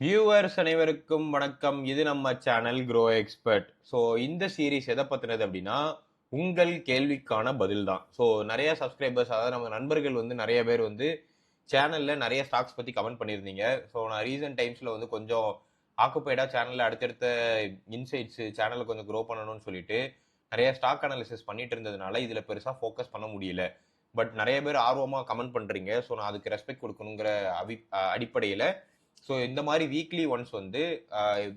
Viewers அனைவருக்கும் வணக்கம். இது நம்ம சேனல் க்ரோ எக்ஸ்பர்ட். ஸோ இந்த சீரீஸ் எதை பற்றினது அப்படின்னா உங்கள் கேள்விக்கான பதில் தான். ஸோ நிறைய சப்ஸ்கிரைபர்ஸ், அதாவது நம்ம நண்பர்கள் நிறைய பேர் சேனலில் நிறைய ஸ்டாக்ஸ் பற்றி கமெண்ட் பண்ணியிருந்தீங்க. ஸோ நான் ரீசன்ட் டைம்ஸில் கொஞ்சம் ஆக்குப்பைடாக சேனலில் அடுத்தடுத்த இன்சைட்ஸ் சேனலை கொஞ்சம் க்ரோ பண்ணணும்னு சொல்லிட்டு நிறைய ஸ்டாக் அனாலிசிஸ் பண்ணிட்டு இருந்ததுனால இதில் பெருசாக ஃபோக்கஸ் பண்ண முடியல. பட் நிறைய பேர் ஆர்வமாக கமெண்ட் பண்ணுறீங்க. ஸோ நான் அதுக்கு ரெஸ்பெக்ட் கொடுக்கணுங்கிற அடிப்படையில் ஸோ இந்த மாதிரி வீக்லி ஒன்ஸ்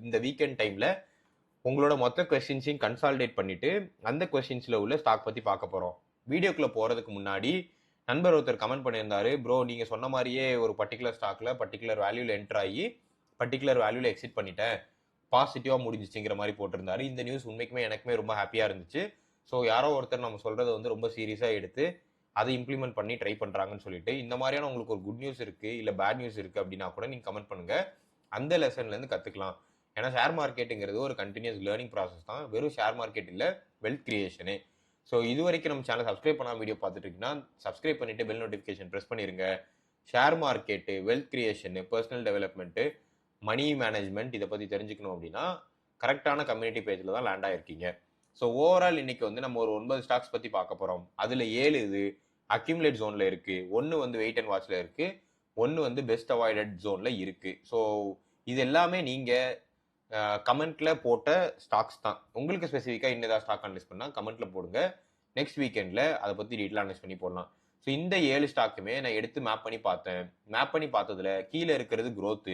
இந்த வீக்கெண்ட் டைம்ல உங்களோட மொத்த கொஸ்டின்ஸையும் கன்சால்டேட் பண்ணிட்டு அந்த கொஸ்டின்ஸ்ல உள்ள ஸ்டாக் பத்தி பார்க்க போறோம். வீடியோக்குள்ள போறதுக்கு முன்னாடி நண்பர் ஒருத்தர் கமெண்ட் பண்ணியிருந்தாரு, ப்ரோ நீங்க சொன்ன மாதிரியே ஒரு பர்டிகுலர் ஸ்டாக்ல பர்டிகுலர் வேல்யூல என்டர் ஆகி பர்டிகுலர் வேல்யூல எக்ஸிட் பண்ணிட்டேன், பாசிட்டிவா முடிஞ்சிச்சுங்கிற மாதிரி போட்டிருந்தாரு. இந்த நியூஸ் உண்மைக்குமே எனக்குமே ரொம்ப ஹாப்பியா இருந்துச்சு. ஸோ யாரோ ஒருத்தர் நம்ம சொல்றதை ரொம்ப சீரியஸா எடுத்து அதை இம்ப்ளிமெண்ட் பண்ணி ட்ரை பண்றாங்கன்னு சொல்லிட்டு, இந்த மாதிரியான உங்களுக்கு ஒரு குட் நியூஸ் இருக்கு இல்ல பேட் நியூஸ் இருக்கு அப்படின்னா கூட நீங்க கமெண்ட் பண்ணுங்க. அந்த லெசன்ல இருந்து கத்துக்கலாம். ஏன்னா ஷேர் மார்க்கெட்டுங்கிறது ஒரு கண்டினியூஸ் லேர்னிங் ப்ராசஸ் தான். வெறும் ஷேர் மார்க்கெட் இல்ல, வெல்த் கிரியேஷனு. ஸோ இது வரைக்கும் நம்ம சேனல் சப்ஸ்கிரைப் பண்ணாம வீடியோ பார்த்துட்டு இருக்கீங்கன்னா சப்ஸ்கிரைப் பண்ணிட்டு பெல் நோட்டிஃபிகேஷன் ப்ரெஸ் பண்ணிருங்க. Share market, wealth creation, personal development, money management இதை பத்தி தெரிஞ்சுக்கணும் அப்படின்னா கரெக்டான கம்யூனிட்டி பேஜ்ல தான் லேண்ட் ஆயிருக்கீங்க. ஸோ ஓவரால் இன்னைக்கு நம்ம ஒரு 9 ஸ்டாக்ஸ் பத்தி பார்க்க போறோம். அதுல 7 இது அக்யூமுலேட் ஜோன்ல இருக்கு, ஒன்னு வெயிட் அண்ட் வாட்ச்ல இருக்கு, ஒன்னு பெஸ்ட் அவாய்டட் ஜோன்ல இருக்கு. ஸோ இது எல்லாமே நீங்க கமெண்ட்ல போட்ட ஸ்டாக்ஸ் தான். உங்களுக்கு ஸ்பெசிஃபிக்கா இன்னதான் ஸ்டாக் அனலைஸ் பண்ணா கமெண்ட்ல போடுங்க. நெக்ஸ்ட் வீக்கெண்ட்ல அதை பத்தி டீட்டெயில் அனலைஸ் பண்ணி போடலாம். ஸோ இந்த 7 ஸ்டாக்குமே நான் எடுத்து மேப் பண்ணி பார்த்தேன். மேப் பண்ணி பார்த்ததுல கீழே இருக்கிறது growth,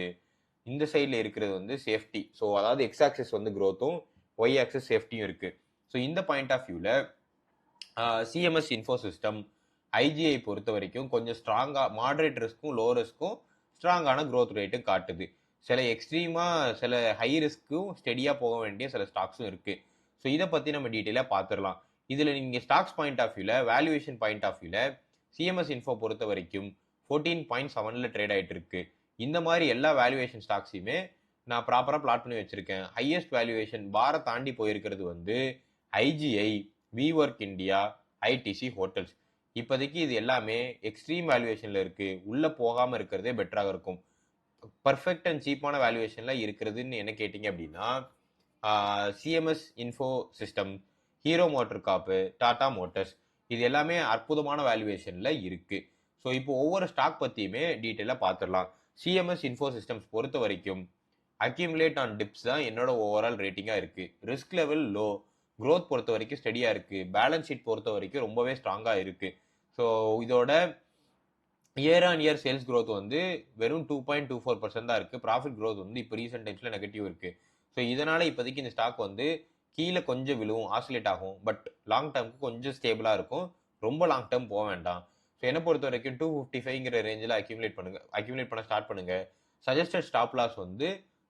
இந்த சைட்ல இருக்கிறது சேஃப்டி. ஸோ அதாவது எக்ஸ் ஆக்சிஸ் growthம் ஒய் ஆக்சிஸ் சேஃப்டியும் இருக்கு. ஸோ இந்த பாயிண்ட் ஆஃப் வியூல சிஎம்எஸ் இன்ஃபோ சிஸ்டம் ஐஜிஐ பொறுத்த வரைக்கும் கொஞ்சம் ஸ்ட்ராங்கா, மாடரேட் ரிஸ்க்கும் லோ ரிஸ்க்கும் ஸ்ட்ராங்கான growth ரேட்டும் காட்டுது. சில எக்ஸ்ட்ரீமா சில ஹை ரிஸ்க்கும் ஸ்டெடியா போக வேண்டிய சில ஸ்டாக்ஸும் இருக்கு. ஸோ இதை பத்தி நம்ம டீட்டெயிலா பார்த்துடலாம். இதுல நீங்க ஸ்டாக்ஸ் பாயிண்ட் ஆஃப் வியூல, வேல்யூவேஷன் பாயிண்ட் ஆஃப் வியூல சிஎம்எஸ் இன்ஃபோ பொறுத்த வரைக்கும் 14.7ல ட்ரேட் ஆயிட்டு இருக்கு. இந்த மாதிரி எல்லா வேல்யூவேஷன் ஸ்டாக்ஸையுமே நான் ப்ராப்பரா பிளாட் பண்ணி வச்சிருக்கேன். ஹையஸ்ட் வேல்யூவேஷன் பாரை தாண்டி போயிருக்கிறது ஐஜிஐ, விஒர்க் இந்தியா, ஐடிசி ஹோட்டல்ஸ். இப்போதைக்கு இது எல்லாமே எக்ஸ்ட்ரீம் வேல்யூவேஷன்ல இருக்கு. உள்ள போகாம இருக்கிறதே பெட்டராக இருக்கும். பர்ஃபெக்ட் அண்ட் சீப்பான வேல்யூவேஷன்ல இருக்கிறதுன்னு என்ன கேட்டீங்க அப்படின்னா CMS info system, hero motor காப்பு, டாடா மோட்டர்ஸ், இது எல்லாமே அற்புதமான வேல்யூவேஷன்ல இருக்கு. ஸோ இப்போ ஒவ்வொரு ஸ்டாக் பத்தியுமே டீட்டெயிலா பார்த்துடலாம். சிஎம்எஸ் இன்ஃபோ சிஸ்டம்ஸ் பொறுத்த வரைக்கும் அக்யூமுலேட் ஆன் டிப்ஸ் தான் என்னோட ஓவரால் ரேட்டிங்கா இருக்கு. ரிஸ்க் லெவல் லோ, growth பொறுத்த வரைக்கும் ஸ்டெடியா இருக்கு, பேலன்ஸ் ஷீட் பொறுத்த வரைக்கும் ரொம்பவே ஸ்ட்ராங்கா இருக்கு. ஸோ இதோட year on year sales growth வெறும் 2.24% தான் இருக்கு. ப்ராஃபிட் growth இப்போ ரீசெண்ட் டைம்ஸ்ல நெகட்டிவ் இருக்கு. ஸோ இதனால இப்போதைக்கு இந்த ஸ்டாக் கீழே கொஞ்சம் விழுவும், ஆசிலேட் ஆகும். பட் லாங் டேர்முக்கு கொஞ்சம் ஸ்டேபிளா இருக்கும். ரொம்ப லாங் டேர்ம் போக வேண்டாம். ஸோ என்ன பொறுத்த வரைக்கும் 255ங்கிற ரேஞ்சில் அக்யூமுலேட் பண்ண ஸ்டார்ட் பண்ணுங்க. Suggested stop loss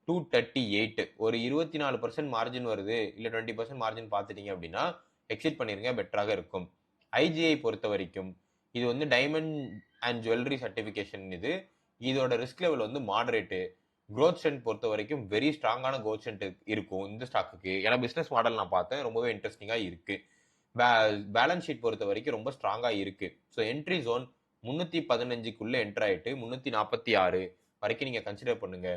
238. ஒரு 24% மார்ஜின் வருது இல்ல 20% மார்ஜின் பார்த்துட்டீங்க அப்படின்னா எக்ஸிட் பண்ணிருங்க, பெட்டராக இருக்கும். ஐஜிஐ பொறுத்த வரைக்கும் இது டைமண்ட் அண்ட் ஜுவல்லரி சர்டிபிகேஷன். இதோட risk level moderate. growth strength பொறுத்த வரைக்கும் வெரி ஸ்ட்ராங்கான growth ஸ்ட்ரென்த் இருக்கும் இந்த ஸ்டாக்குக்கு. ஏன்னா பிசினஸ் மாடல் நான் பார்த்தேன், ரொம்பவே இன்ட்ரெஸ்டிங்கா இருக்கு. பேலன்ஸ் ஷீட் பொறுத்த வரைக்கும் ரொம்ப ஸ்ட்ராங்கா இருக்கு. ஸோ என்ட்ரி ஜோன் 315க்குள்ள என்டர் ஆயிட்டு 346 வரைக்கும் நீங்க கன்சிடர் பண்ணுங்க.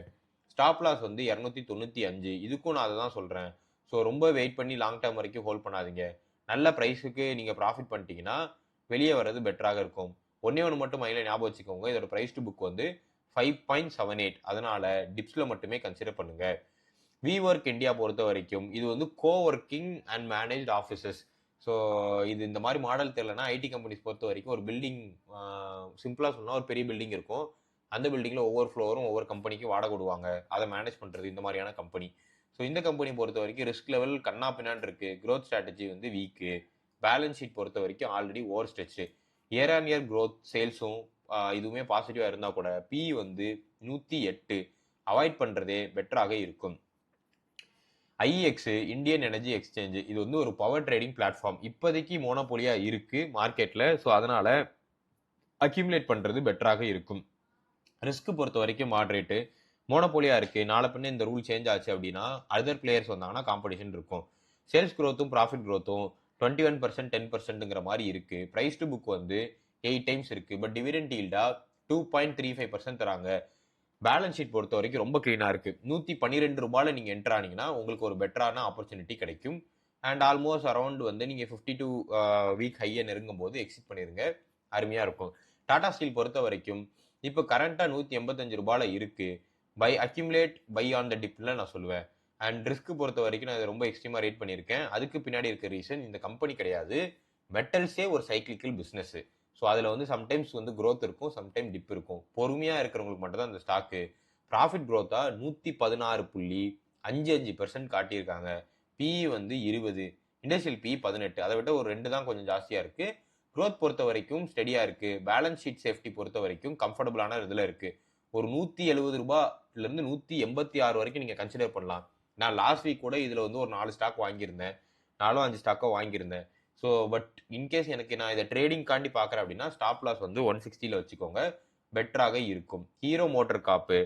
Stop loss 295. இதுக்கும் நான் அதை தான் சொல்றேன். ஸோ ரொம்ப வெயிட் பண்ணி லாங் டேர்ம் வரைக்கும் ஹோல்ட் பண்ணாதீங்க. நல்ல ப்ரைஸுக்கு நீங்க ப்ராஃபிட் பண்ணிட்டீங்கன்னா வெளியே வர்றது பெட்டராக இருக்கும். ஒன்னே ஒன்று மட்டும் மைண்ட்ல ஞாபகம் வச்சுக்கோங்க, இதோட ப்ரைஸ் டு புக் 5.78. அதனால டிப்ஸ்ல மட்டுமே கன்சிடர் பண்ணுங்க. விஒர்க் இந்தியா பொறுத்த வரைக்கும் இது கோ working and managed offices. So இது இந்த மாதிரி மாடல் தெரியலனா ஐடி கம்பெனிஸ் பொறுத்த வரைக்கும் ஒரு பில்டிங், சிம்பிளா சொன்னா ஒரு பெரிய பில்டிங் இருக்கும். அந்த பில்டிங்ல ஒவ்வொரு ஃப்ளோரும் ஒவ்வொரு கம்பெனிக்கு வாடகை விடுவாங்க. அதை மேனேஜ் பண்றது இந்த மாதிரியான கம்பெனி. ஸோ இந்த கம்பெனி பொறுத்த வரைக்கும் ரிஸ்க் லெவல் கண்ணா பின்னான் இருக்கு. growth strategy week. Balance sheet பொறுத்த வரைக்கும் already over stretch. Year on year growth சேல்ஸும் இதுவுமே பாசிட்டிவா இருந்தா கூட பி 108 அவாய்ட் பண்றதே பெட்டராக இருக்கும். ஐஎக்ஸ், இந்தியன் எனர்ஜி எக்ஸ்சேஞ்ச், இது ஒரு பவர் ட்ரேடிங் பிளாட்ஃபார்ம். இப்போதைக்கு மோனோபோலியா இருக்கு மார்க்கெட்ல. ஸோ அதனால அக்யூமுலேட் பண்றது பெட்டராக இருக்கும். ரிஸ்க் பொறுத்த வரைக்கும் மாடரேட்டு. மோனோபோலியா இருக்கு. நாளை பின்ன இந்த ரூல் சேஞ்ச் ஆச்சு அப்படின்னா அதர் பிளேயர்ஸ் வந்தாங்கன்னா காம்படிஷன் இருக்கும். சேல்ஸ் growthம் ப்ராஃபிட் growthம் 21%, 10%ங்கிற மாதிரி இருக்கு. பிரைஸ் டு புக் 8 டைம்ஸ் இருக்கு. பட் டிவிடெண்ட் ஈல்டா 2.35% தராங்க. பேலன்ஸ் ஷீட் பொறுத்த வரைக்கும் ரொம்ப கிளீனா இருக்கு. 112 ரூபாயில நீங்க என்டர் ஆனீங்கன்னா உங்களுக்கு ஒரு பெட்டரான ஆப்பர்ச்சுனிட்டி கிடைக்கும். அண்ட் ஆல்மோஸ்ட் அரௌண்ட் வந்து நீங்க 52 வீக் ஹையை நெருங்கும் போது எக்ஸிட் பண்ணிருங்க. அருமையா இருக்கும். டாடா ஸ்டீல் பொறுத்த வரைக்கும் இப்போ கரண்டா 185 ரூபாயில இருக்கு. Buy accumulate buy on the டிப்ல நான் சொல்லுவேன். அண்ட் ரிஸ்க் பொறுத்த வரைக்கும் நான் ரொம்ப எக்ஸ்ட்ரீமா ரேட் பண்ணியிருக்கேன். அதுக்கு பின்னாடி இருக்க ரீசன் இந்த கம்பெனி கிடையாது. மெட்டல்ஸே ஒரு சைக்கிளிக்கல் பிசினஸ். ஸோ அதில் வந்து சம்டைம்ஸ் வந்து growth இருக்கும், சம்டைம் டிப் இருக்கும். பொறுமையா இருக்கிறவங்களுக்கு மட்டும் தான் இந்த ஸ்டாக்கு ப்ராஃபிட் growth-ஆ 116.55% காட்டியிருக்காங்க. பிஇ வந்து 20, இண்டஸ்ட்ரியல் பிஇ 18. அதை விட ஒரு 2 தான் கொஞ்சம் ஜாஸ்தியா இருக்கு. growth பொறுத்த வரைக்கும் ஸ்டெடியா இருக்கு. பேலன்ஸ் ஷீட் சேஃப்டி பொறுத்த வரைக்கும் கம்ஃபர்டபுளான இதுல இருக்கு. ஒரு 170 ரூபாயில இருந்து 186 வரைக்கும் நீங்க கன்சிடர் பண்ணலாம். நான் லாஸ்ட் வீக் கூட இதுல வந்து ஒரு 4 ஸ்டாக் வாங்கியிருந்தேன். 4 5 ஸ்டாக்கோ வாங்கியிருந்தேன். ஸோ பட் இன்கேஸ் எனக்கு நான் இதை ட்ரேடிங் காண்டி பார்க்குறேன் அப்படின்னா ஸ்டாப் லாஸ் வந்து 160ல வச்சுக்கோங்க. பெட்டராக இருக்கும். ஹீரோ மோட்டர் காப்பு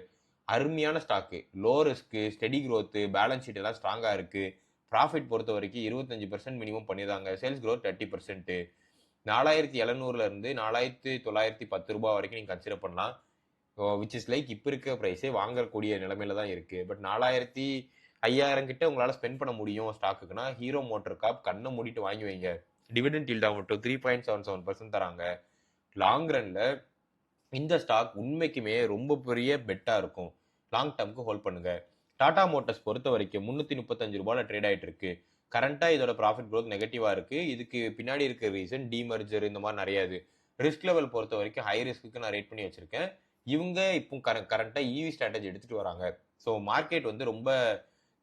அருமையான stock. Low risk, steady growth, balance sheet எல்லாம் ஸ்ட்ராங்கா இருக்கு. ப்ராஃபிட் பொறுத்த வரைக்கும் 25% மினிமம் பண்ணிருந்தாங்க. Sales growth 30%. 4700ல இருந்து 4910 ரூபாய் வரைக்கும் நீங்க கன்சிடர் பண்ணலாம். விச் இஸ் லைக் இப்போ இருக்க ப்ரைஸே வாங்கக்கூடிய நிலைமையில தான் இருக்கு. பட் 5000 கிட்ட உங்களால ஸ்பெண்ட் பண்ண முடியும் ஸ்டாக்குக்குன்னா ஹீரோ மோட்டர் காப் கண்ணை மூடிட்டு வாங்கி வைங்க. டிவிடெண்ட் ஈல்டா மட்டும் 3.77% தராங்க. லாங் ரன்ல இந்த ஸ்டாக் உண்மைக்குமே ரொம்ப பெரிய பெட்டா இருக்கும். லாங் டேர்முக்கு ஹோல்ட் பண்ணுங்க. டாடா மோட்டார்ஸ் பொறுத்த வரைக்கும் 335 ரூபாயில ட்ரேட் ஆயிட்டு இருக்கு. கரண்டா இதோட ப்ராஃபிட் growth நெகட்டிவா இருக்கு. இதுக்கு பின்னாடி இருக்க ரீசன் டிமர்ஜர் இந்த மாதிரி நிறைய இது. ரிஸ்க் லெவல் பொறுத்த வரைக்கும் ஹை ரிஸ்க்கு நான் ரேட் பண்ணி வச்சிருக்கேன். இவங்க இப்போ கரண்டா இவி ஸ்ட்ராட்டஜி எடுத்துட்டு வராங்க. ஸோ மார்க்கெட் வந்து ரொம்ப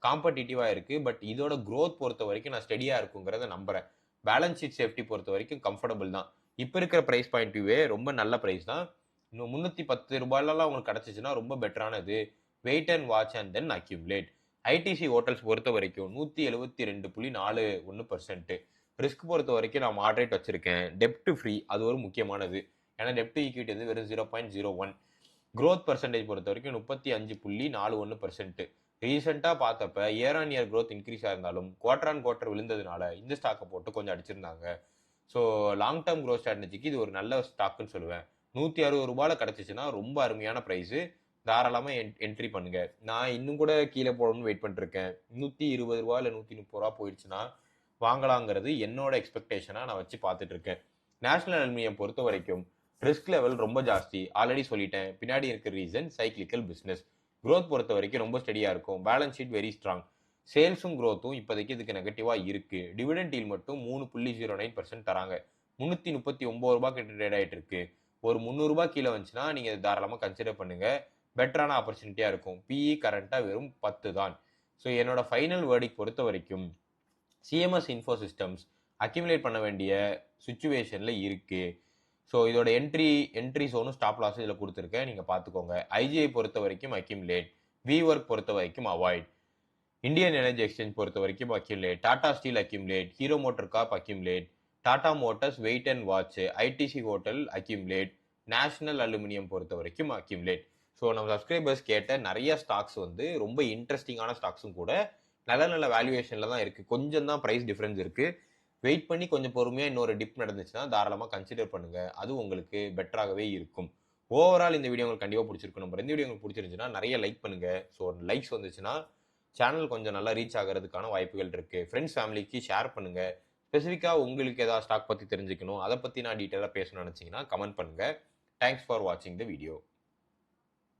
காம்படிட்டிவா இருக்கு. பட் இதோட growth பொறுத்த வரைக்கும் நான் ஸ்டெடியா இருக்குங்கிறத நம்புறேன். பேலன்ஸ் ஷீட் சேஃப்டி பொறுத்த வரைக்கும் கம்ஃபர்டபுள் தான். இப்போ இருக்கிற பிரைஸ் பாயிண்ட் வியூவே ரொம்ப நல்ல பிரைஸ் தான். இன்னும் 310 ரூபாயிலலாம் உங்களுக்கு கிடைச்சிச்சுன்னா ரொம்ப பெட்டரானது. Wait and watch and then accumulate. ITC hotels பொறுத்த வரைக்கும் 172.41%. ரிஸ்க் பொறுத்த வரைக்கும் நான் மாடரேட் வச்சிருக்கேன். டெப்ட் ஃப்ரீ அது ஒரு முக்கியமானது. ஏன்னா டெப்ட் ஈக்விட்டி வந்து வெறும் 0.01. growth பர்சன்டேஜ் பொறுத்த வரைக்கும் 35.41%. ரீசெண்டாக பார்த்தப்ப year on year growth increase ஆயிருந்தாலும் குவார்டர் ஆன் குவார்டர் விழுந்ததுனால இந்த ஸ்டாக்கை போட்டு கொஞ்சம் அடிச்சிருந்தாங்க. ஸோ லாங் டேர்ம் growth ஸ்ட்ராட்டஜிக்கு இது ஒரு நல்ல ஸ்டாக்குன்னு சொல்லுவேன். 160 ரூபாயில கிடைச்சிச்சுன்னா ரொம்ப அருமையான ப்ரைஸு. தாராளமாக என்ட்ரி பண்ணுங்க. நான் இன்னும் கூட கீழே போடணும்னு வெயிட் பண்ணிருக்கேன். 120 ரூபா இல்லை 130 ரூபா போயிடுச்சுன்னா வாங்கலாங்கிறது என்னோட எக்ஸ்பெக்டேஷனாக நான் வச்சு பார்த்துட்டு இருக்கேன். நேஷனல் அலுமினியம் பொறுத்த வரைக்கும் ரிஸ்க் லெவல் ரொம்ப ஜாஸ்தி. ஆல்ரெடி சொல்லிட்டேன். பின்னாடி இருக்க ரீசன் சைக்கிளிக்கல் பிஸ்னஸ். growth பொறுத்த வரைக்கும் ரொம்ப ஸ்டெடியா இருக்கும். Balance sheet very strong. சேல்ஸும் growthம் இப்போதைக்கு இதுக்கு நெகட்டிவா இருக்கு. டிவிடெண்ட் ஈல் மட்டும் 3.09% தராங்க. 339 ரூபாய் கிட்ட ட்ரேட் ஆயிட்டு இருக்கு. ஒரு 300 ரூபாய் கீழே வந்துச்சுன்னா நீங்க தாராளமா கன்சிடர் பண்ணுங்க. பெட்டரான ஆப்பர்ச்சுனிட்டியா இருக்கும். பிஇ கரண்டா வெறும் 10 தான். ஸோ என்னோட ஃபைனல் வேர்டிக் பொறுத்த வரைக்கும் சிஎம்எஸ் இன்ஃபோ சிஸ்டம்ஸ் அக்யூமுலேட் பண்ண வேண்டிய சுச்சுவேஷன்ல இருக்கு. ஸோ இதோட என்ட்ரி சோனும் ஸ்டாப் லாஸ் இதில் கொடுத்துருக்கேன். நீங்கள் பார்த்துக்கோங்க. ஐஜிஐ பொறுத்த வரைக்கும் அக்யூமுலேட். விஒர்க் பொறுத்த வரைக்கும் அவாய்ட். இந்தியன் எனர்ஜி எக்ஸ்சேஞ்ச் பொறுத்த வரைக்கும் accumulate. Tata Steel accumulate. Hero Motor Corp accumulate. Tata Motors wait and watch. ITC Hotel accumulate. National Aluminium பொறுத்த வரைக்கும் அக்யூமுலேட். ஸோ நம்ம சப்ஸ்கிரைபர்ஸ் கேட்ட நிறைய ஸ்டாக்ஸ் வந்து ரொம்ப இன்ட்ரெஸ்டிங்கான ஸ்டாக்ஸும் கூட நல்ல நல்ல வேல்யூவேஷனில் தான் இருக்குது. கொஞ்சம் தான் ப்ரைஸ் டிஃப்ரென்ஸ் இருக்குது. வெயிட் பண்ணி கொஞ்சம் பொறுமையாக இன்னொரு டிப் நடந்துச்சுன்னா தாராளமாக கன்சிடர் பண்ணுங்கள். அது உங்களுக்கு பெட்டராகவே இருக்கும். ஓவரால் இந்த வீடியோ உங்களுக்கு கண்டிப்பாக பிடிச்சிருக்கும். நம்ம இந்த வீடியோ உங்களுக்கு பிடிச்சிருந்துச்சுன்னா நிறைய லைக் பண்ணுங்கள். ஸோ லைக்ஸ் வந்துச்சுன்னா சேனல் கொஞ்சம் நல்லா ரீச் ஆகிறதுக்கான வாய்ப்புகள் இருக்குது. ஃப்ரெண்ட்ஸ் ஃபேமிலிக்கு ஷேர் பண்ணுங்கள். ஸ்பெசிஃபிக்காக உங்களுக்கு ஏதாவது ஸ்டாக் பற்றி தெரிஞ்சுக்கணும், அதை பற்றி நான் டீட்டெயிலாக பேசணும்னு நினச்சிங்கன்னா கமெண்ட் பண்ணுங்கள். தேங்க்ஸ் ஃபார் வாட்சிங் த வீடியோ.